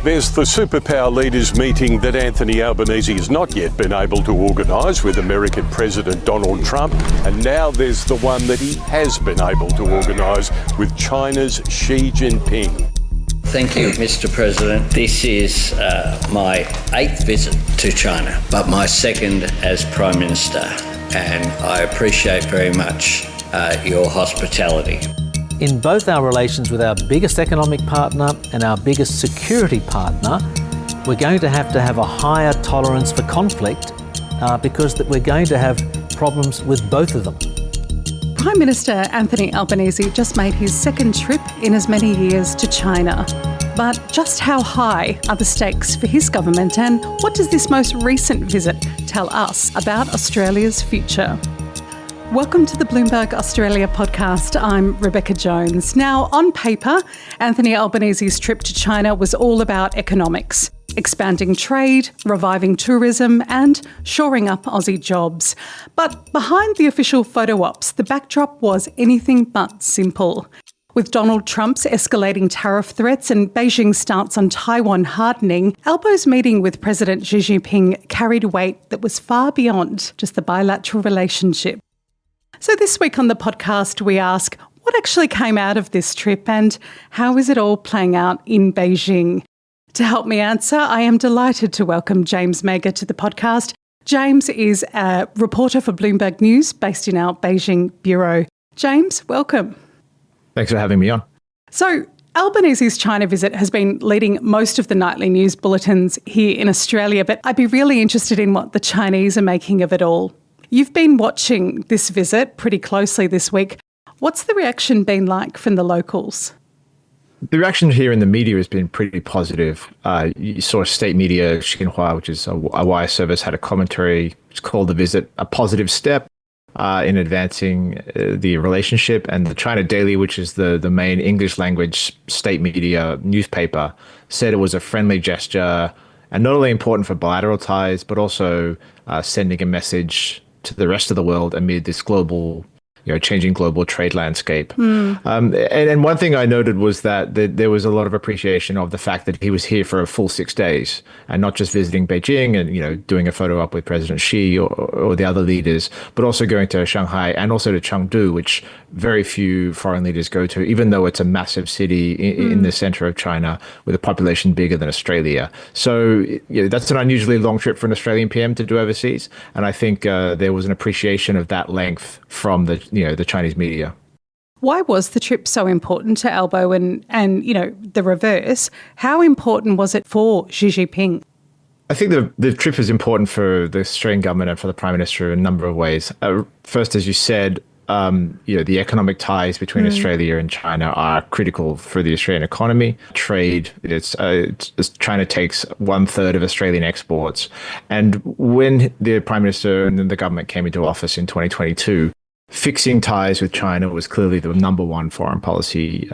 There's the superpower leaders meeting that Anthony Albanese has not yet been able to organise with American President Donald Trump. And now there's the one that he has been able to organise with China's Xi Jinping. Thank you, Mr. President. This is my 8th visit to China, but my 2nd as Prime Minister. And I appreciate very much your hospitality. In both our relations with our biggest economic partner and our biggest security partner, we're going to have a higher tolerance for conflict because we're going to have problems with both of them. Prime Minister Anthony Albanese just made his 2nd trip in as many years to China. But just how high are the stakes for his government, and what does this most recent visit tell us about Australia's future? Welcome to the Bloomberg Australia Podcast. I'm Rebecca Jones. Now, on paper, Anthony Albanese's trip to China was all about economics, expanding trade, reviving tourism and shoring up Aussie jobs. But behind the official photo ops, the backdrop was anything but simple. With Donald Trump's escalating tariff threats and Beijing's stance on Taiwan hardening, Albo's meeting with President Xi Jinping carried weight that was far beyond just the bilateral relationship. So this week on the podcast, we ask what actually came out of this trip and how is it all playing out in Beijing? To help me answer, I am delighted to welcome James Mayger to the podcast. James is a reporter for Bloomberg News based in our Beijing bureau. James, welcome. Thanks for having me on. So Albanese's China visit has been leading most of the nightly news bulletins here in Australia, but I'd be really interested in what the Chinese are making of it all. You've been watching this visit pretty closely this week. What's the reaction been like from the locals? The reaction here in the media has been pretty positive. You saw state media, Xinhua, which is a wire service, had a commentary which called the visit a positive step in advancing the relationship. And the China Daily, which is the main English language state media newspaper, said it was a friendly gesture and not only important for bilateral ties, but also sending a message to the rest of the world amid this global, changing global trade landscape. And one thing I noted was that there was a lot of appreciation of the fact that he was here for a full 6 days and not just visiting Beijing and, doing a photo op with President Xi or the other leaders, but also going to Shanghai and also to Chengdu, which very few foreign leaders go to, even though it's a massive city in the center of China with a population bigger than Australia. So that's an unusually long trip for an Australian PM to do overseas. And I think there was an appreciation of that length from the Chinese media. Why was the trip so important to Albo and the reverse? How important was it for Xi Jinping? I think the trip is important for the Australian government and for the Prime Minister in a number of ways. First, as you said, the economic ties between Australia and China are critical for the Australian economy. Trade, China takes 1/3 of Australian exports. And when the Prime Minister and the government came into office in 2022, fixing ties with China was clearly the number one foreign policy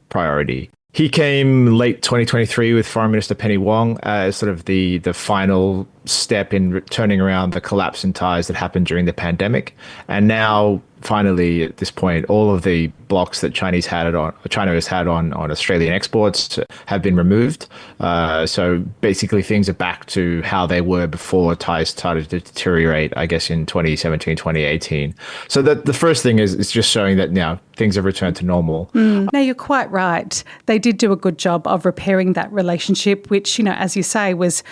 priority. He came late 2023 with Foreign Minister Penny Wong as sort of the final step in turning around the collapse in ties that happened during the pandemic. And now, finally, at this point, all of the blocks that China has had on Australian exports have been removed. So basically, things are back to how they were before ties started to deteriorate, I guess, in 2017, 2018. So the first thing is just showing that now things have returned to normal. Now, you're quite right. They did do a good job of repairing that relationship, which, as you say, was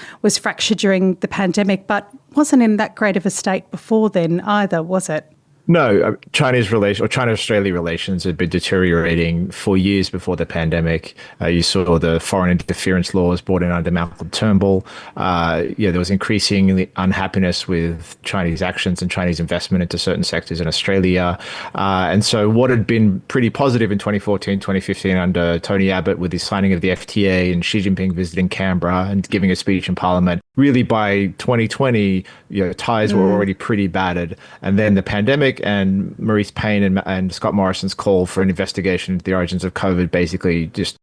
fractured during the pandemic, but wasn't in that great of a state before then either, was it? No, China-Australia relations had been deteriorating for years before the pandemic. You saw the foreign interference laws brought in under Malcolm Turnbull. There was increasing unhappiness with Chinese actions and Chinese investment into certain sectors in Australia. And so what had been pretty positive in 2014, 2015 under Tony Abbott with the signing of the FTA and Xi Jinping visiting Canberra and giving a speech in Parliament, really by 2020, ties were already pretty battered. And then the pandemic and Maurice Payne and Scott Morrison's call for an investigation into the origins of COVID basically just,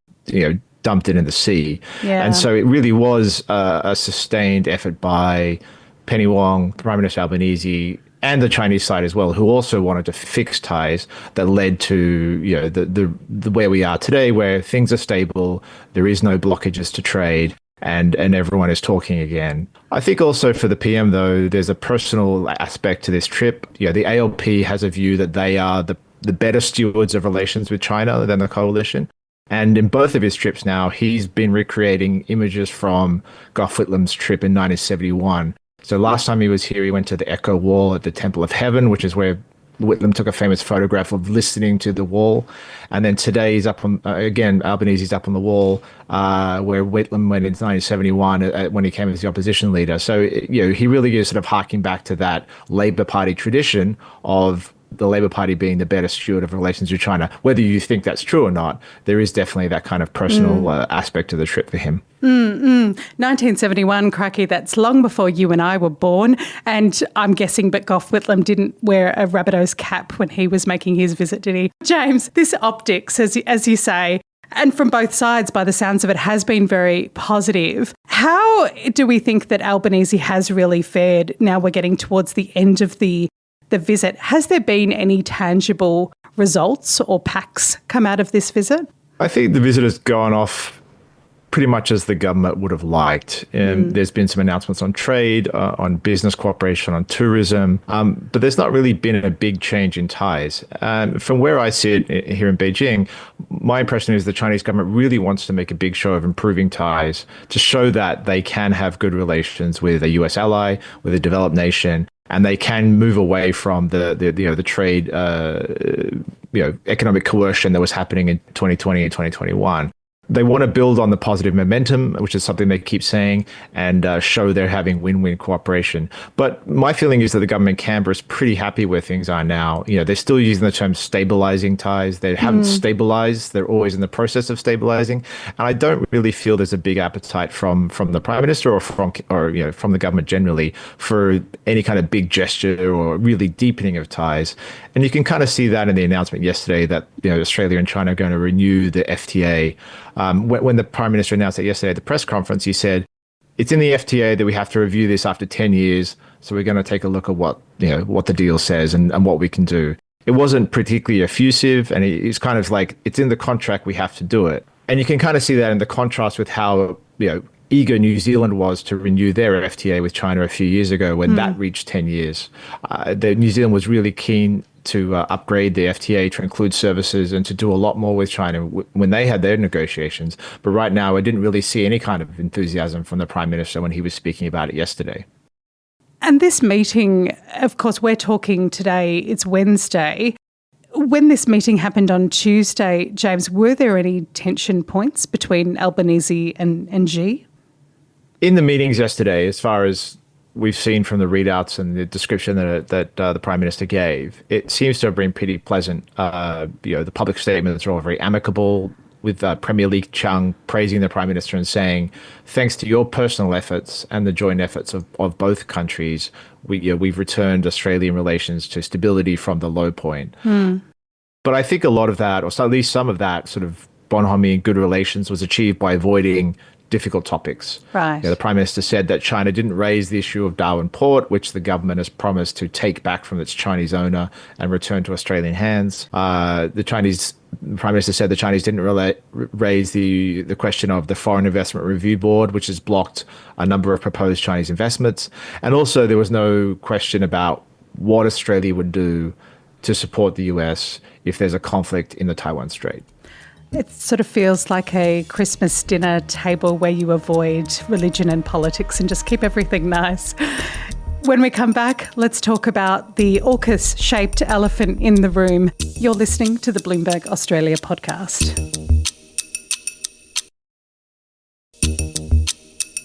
dumped it in the sea. Yeah. And so it really was a sustained effort by Penny Wong, Prime Minister Albanese, and the Chinese side as well, who also wanted to fix ties that led to the where we are today, where things are stable, there is no blockages to trade, and everyone is talking again. I think also for the PM, though, there's a personal aspect to this trip. The ALP has a view that they are the better stewards of relations with China than the coalition. And in both of his trips now, he's been recreating images from Gough Whitlam's trip in 1971. So last time he was here, he went to the Echo Wall at the Temple of Heaven, which is where Whitlam took a famous photograph of listening to the wall. And then today he's up on, again, Albanese's up on the wall where Whitlam went in 1971 when he came as the opposition leader. So, he really is sort of harking back to that Labour Party tradition of the Labour Party being the better steward of relations with China. Whether you think that's true or not, there is definitely that kind of personal aspect to the trip for him. 1971, cracky, that's long before you and I were born. And I'm guessing, but Gough Whitlam didn't wear a Rabbitohs cap when he was making his visit, did he? James, this optics, as you say, and from both sides, by the sounds of it, has been very positive. How do we think that Albanese has really fared now we're getting towards the end of the visit? Has there been any tangible results or packs come out of this visit? I think the visit has gone off pretty much as the government would have liked. There's been some announcements on trade, on business cooperation, on tourism, but there's not really been a big change in ties. From where I sit here in Beijing, my impression is the Chinese government really wants to make a big show of improving ties to show that they can have good relations with a US ally, with a developed nation, and they can move away from the trade, economic coercion that was happening in 2020 and 2021. They want to build on the positive momentum, which is something they keep saying, and show they're having win-win cooperation. But my feeling is that the government in Canberra is pretty happy where things are now. They're still using the term stabilizing ties. They haven't stabilized. They're always in the process of stabilizing. And I don't really feel there's a big appetite from the Prime Minister or from the government generally for any kind of big gesture or really deepening of ties. And you can kind of see that in the announcement yesterday that Australia and China are going to renew the FTA. When the Prime Minister announced it yesterday at the press conference, he said, it's in the FTA that we have to review this after 10 years. So we're going to take a look at what the deal says and what we can do. It wasn't particularly effusive, and it's kind of like, it's in the contract, we have to do it. And you can kind of see that in the contrast with how, eager New Zealand was to renew their FTA with China a few years ago when that reached 10 years. New Zealand was really keen to upgrade the FTA to include services and to do a lot more with China when they had their negotiations. But right now, I didn't really see any kind of enthusiasm from the Prime Minister when he was speaking about it yesterday. And this meeting, of course, we're talking today, it's Wednesday. When this meeting happened on Tuesday, James, were there any tension points between Albanese and Xi? In the meetings yesterday, as far as we've seen from the readouts and the description that the Prime Minister gave, it seems to have been pretty pleasant. The public statements are all very amicable, with Premier Li Qiang praising the Prime Minister and saying, thanks to your personal efforts and the joint efforts of both countries, we've returned Australian relations to stability from the low point. But I think a lot of that, or at least some of that sort of bonhomie and good relations was achieved by avoiding difficult topics. Right. The Prime Minister said that China didn't raise the issue of Darwin Port, which the government has promised to take back from its Chinese owner and return to Australian hands. The Prime Minister said the Chinese didn't raise the question of the Foreign Investment Review Board, which has blocked a number of proposed Chinese investments. And also there was no question about what Australia would do to support the US if there's a conflict in the Taiwan Strait. It sort of feels like a Christmas dinner table where you avoid religion and politics and just keep everything nice. When we come back, let's talk about the AUKUS-shaped elephant in the room. You're listening to the Bloomberg Australia Podcast.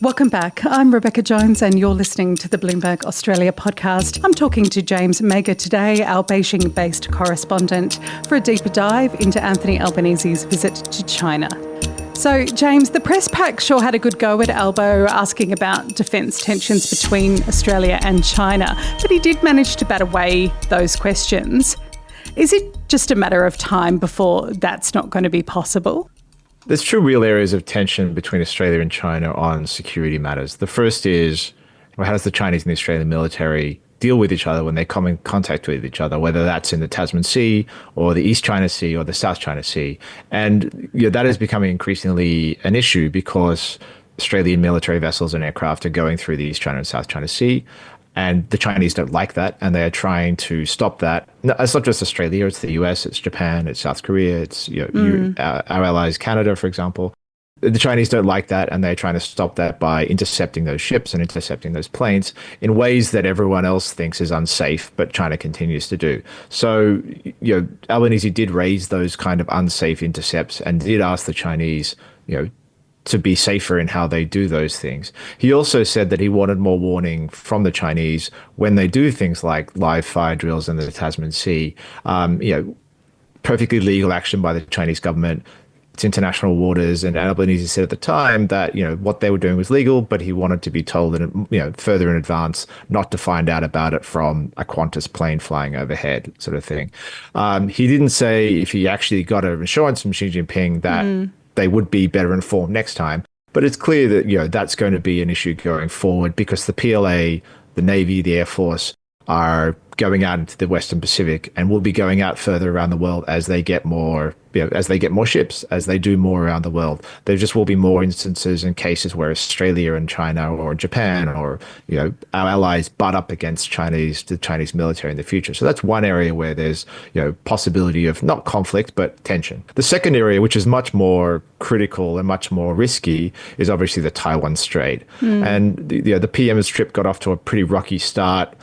Welcome back. I'm Rebecca Jones and you're listening to the Bloomberg Australia Podcast. I'm talking to James Mayger today, our Beijing-based correspondent, for a deeper dive into Anthony Albanese's visit to China. So, James, the press pack sure had a good go at Albo asking about defence tensions between Australia and China, but he did manage to bat away those questions. Is it just a matter of time before that's not going to be possible? There's two real areas of tension between Australia and China on security matters. The first is, how does the Chinese and the Australian military deal with each other when they come in contact with each other, whether that's in the Tasman Sea or the East China Sea or the South China Sea. And that is becoming increasingly an issue because Australian military vessels and aircraft are going through the East China and South China Sea. And the Chinese don't like that, and they are trying to stop that. No, it's not just Australia; it's the US, it's Japan, it's South Korea, it's our allies, Canada, for example. The Chinese don't like that, and they're trying to stop that by intercepting those ships and intercepting those planes in ways that everyone else thinks is unsafe, but China continues to do. So, Albanese did raise those kind of unsafe intercepts and did ask the Chinese, to be safer in how they do those things. He also said that he wanted more warning from the Chinese when they do things like live fire drills in the Tasman Sea. Perfectly legal action by the Chinese government. It's international waters, and Albanese said at the time that what they were doing was legal, but he wanted to be told further in advance, not to find out about it from a Qantas plane flying overhead, sort of thing. He didn't say if he actually got an assurance from Xi Jinping that they would be better informed next time. But it's clear that, that's going to be an issue going forward because the PLA, the Navy, the Air Force are going out into the Western Pacific and will be going out further around the world as they get more, as they get more ships, as they do more around the world. There just will be more instances and cases where Australia and China or Japan or, our allies butt up against the Chinese military in the future. So that's one area where there's, possibility of not conflict, but tension. The second area, which is much more critical and much more risky, is obviously the Taiwan Strait. And the PM's trip got off to a pretty rocky start.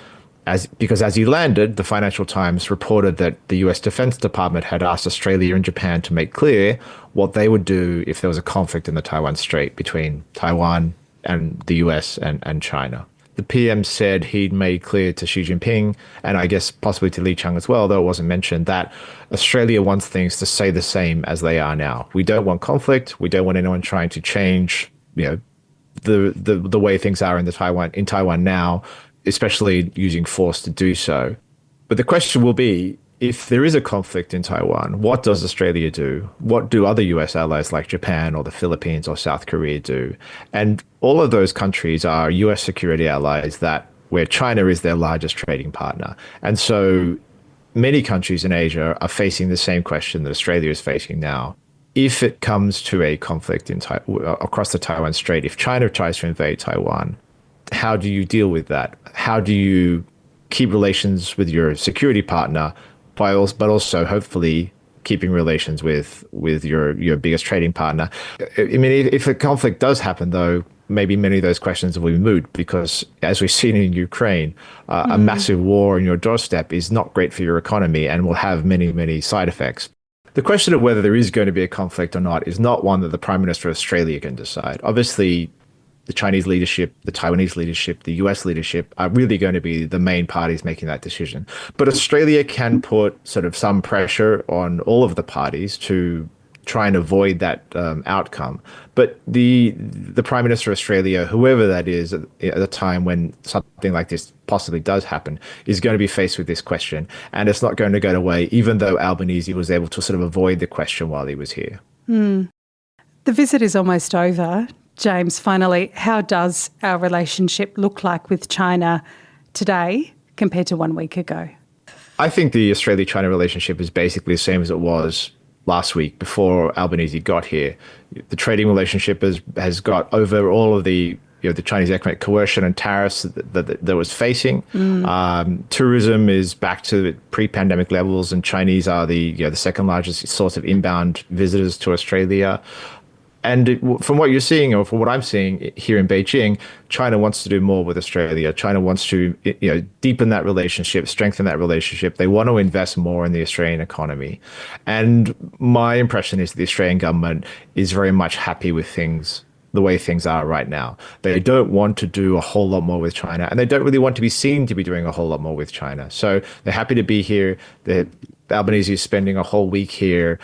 Because as he landed, the Financial Times reported that the US Defense Department had asked Australia and Japan to make clear what they would do if there was a conflict in the Taiwan Strait between Taiwan and the US and China. The PM said he'd made clear to Xi Jinping, and I guess possibly to Li Qiang as well, though it wasn't mentioned, that Australia wants things to stay the same as they are now. We don't want conflict. We don't want anyone trying to change, the way things are in Taiwan now, especially using force to do so. But the question will be, if there is a conflict in Taiwan, what does Australia do? What do other US allies like Japan or the Philippines or South Korea do? And all of those countries are US security allies where China is their largest trading partner. And so many countries in Asia are facing the same question that Australia is facing now. If it comes to a conflict across the Taiwan Strait, if China tries to invade Taiwan, how do you deal with that? How do you keep relations with your security partner, but also hopefully keeping relations with your biggest trading partner? I mean, if a conflict does happen, though, maybe many of those questions will be moot because, as we've seen in Ukraine, a massive war on your doorstep is not great for your economy and will have many, many side effects. The question of whether there is going to be a conflict or not is not one that the Prime Minister of Australia can decide. Obviously, the Chinese leadership, the Taiwanese leadership, the US leadership are really going to be the main parties making that decision. But Australia can put sort of some pressure on all of the parties to try and avoid that outcome. But the Prime Minister of Australia, whoever that is at the time when something like this possibly does happen, is going to be faced with this question. And it's not going to go away, even though Albanese was able to sort of avoid the question while he was here. The visit is almost over. James, finally, how does our relationship look like with China today compared to 1 week ago? I think the Australia-China relationship is basically the same as it was last week before Albanese got here. The trading relationship has got over all of the Chinese economic coercion and tariffs that was facing. Tourism is back to pre-pandemic levels, and Chinese are the second largest source of inbound visitors to Australia. And from what you're seeing, or from what I'm seeing here in Beijing, China wants to do more with Australia. China wants to, deepen that relationship, strengthen that relationship. They want to invest more in the Australian economy. And my impression is the Australian government is very much happy with things, the way things are right now. They don't want to do a whole lot more with China, and they don't really want to be seen to be doing a whole lot more with China. So they're happy to be here. Albanese is spending a whole week here,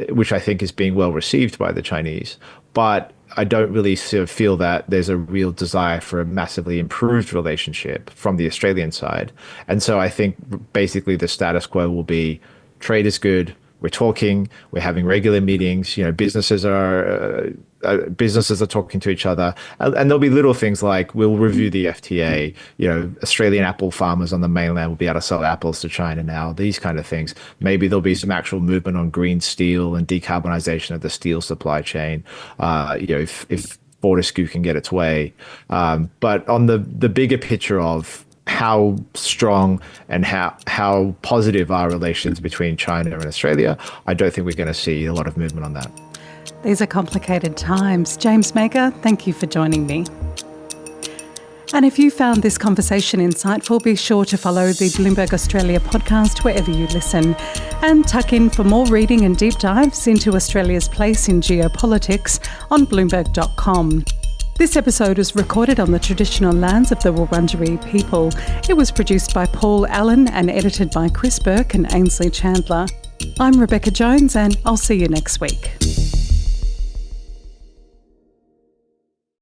which I think is being well received by the Chinese. But I don't really sort of feel that there's a real desire for a massively improved relationship from the Australian side. And so I think basically the status quo will be trade is good, we're talking, we're having regular meetings, businesses are talking to each other, and there'll be little things like we'll review the FTA, Australian apple farmers on the mainland will be able to sell apples to China now, these kind of things. Maybe there'll be some actual movement on green steel and decarbonization of the steel supply chain, if Fortescue can get its way. But on the bigger picture of how strong and how positive are relations between China and Australia, I don't think we're going to see a lot of movement on that. These are complicated times. James Mayger, thank you for joining me. And if you found this conversation insightful, be sure to follow the Bloomberg Australia podcast wherever you listen, and tuck in for more reading and deep dives into Australia's place in geopolitics on Bloomberg.com. This episode was recorded on the traditional lands of the Wurundjeri people. It was produced by Paul Allen and edited by Chris Burke and Ainsley Chandler. I'm Rebecca Jones, and I'll see you next week.